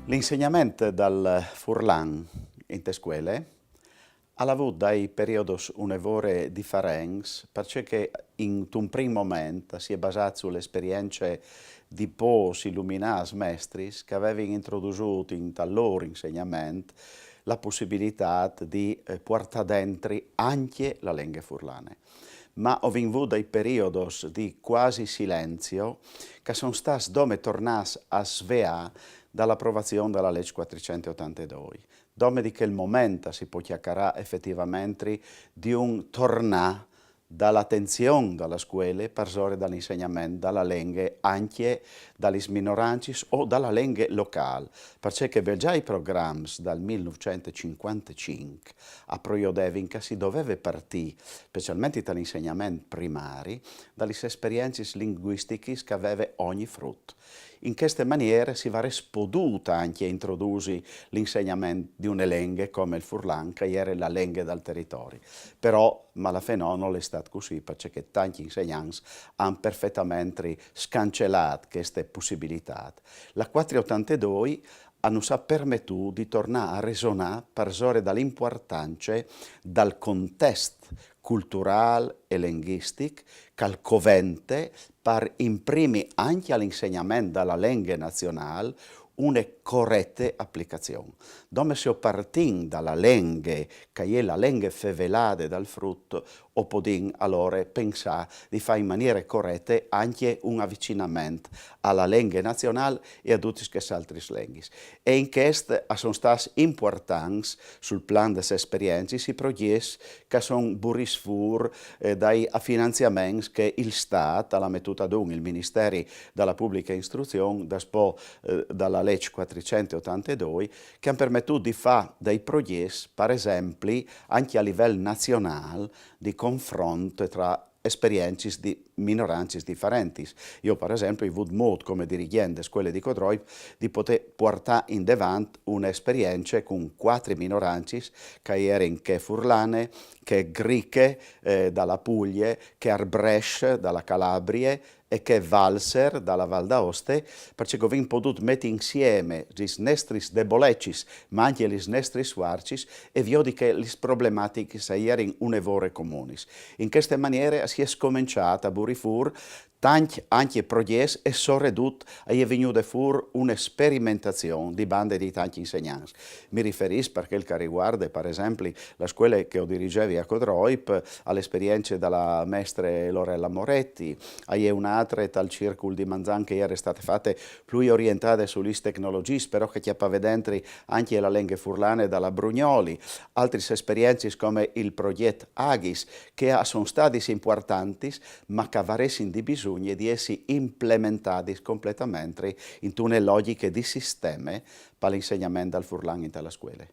L'insegnamento dal Furlan in te scuole ha avuto dei periodi un'evore differenti perché in un primo momento si è basato sulle esperienze di pos illuminati maestri che avevano introdotto in tal loro insegnamento la possibilità di portare dentro anche la lingua furlane. Ma ho avuto dei periodi di quasi silenzio che sono stati dove tornati a svegliare dall'approvazione della legge 482, dove di quel momento si può chiacchierare effettivamente di un tornare dall'attenzione dalla scuola per dall'insegnamento dalla lingua anche dalle minoranze o dalla lingua locale, perché già i programmi dal 1955 a proiodevin che si doveva partire, specialmente dall'insegnamento primario, dalle esperienze linguistiche che aveva ogni frutto. In questa maniera si va potuta anche introdurre l'insegnamento di una lingua come il Furlan, che era la lingua del territorio. Però, alla fine non è stato così, perché tanti insegnanti hanno perfettamente scancellato queste possibilità. La 482 hanno permesso di tornare a ragionare per dall'importanza del contesto culturale e linguistico che il covente per imprimere anche all'insegnamento della lingua nazionale una corretta applicazione. Dove si parte dalla lingua, che è la lingua fevelata dal frutto, o possiamo allora pensare di fare in maniera corretta anche un avvicinamento alla lingua nazionale e a tutte le altre lingue. E in questo sono stati importanti sul piano delle esperienze i progetti che sono buris fur dai finanziamenti che il Stato ha messo ad il Ministero della Pubblica Istruzione, dalla legge 482, che hanno permesso di fare dei progetti, per esempio, anche a livello nazionale, di confronto tra esperienze di minoranze differenti. Io, per esempio, ho avuto modo come dirigente delle scuole di Codroip di poter portare in davanti un'esperienza con 4 minoranze che erano che furlane, che greche dalla Puglia, che arbresce dalla Calabria e che valser dalla Val d'Aoste, perché abbiamo potuto mettere insieme i nostri debolezzi, ma anche i nostri sforzi, e vedi che le problematiche erano un'evore comuni. In questa maniera si è scominciata a burifur tanti anche progetti e soprattutto è venuta fuori una sperimentazione di bande di tanti insegnanti. Mi riferisco perché il che riguarda, per esempio, la scuola che ho dirigevo a Codroip, all'esperienza della maestra Lorella Moretti, è un'altra dal Circolo di Manzan che era state fatte più orientate sulle tecnologie, però che ci appare dentro anche la lingua furlana dalla Brugnoli, altre esperienze come il progetto Agis, che sono stati importanti, ma che avrebbero di bisogno di essere implementati completamente in una logica di sistema per l'insegnamento del Furlan in tale scuola.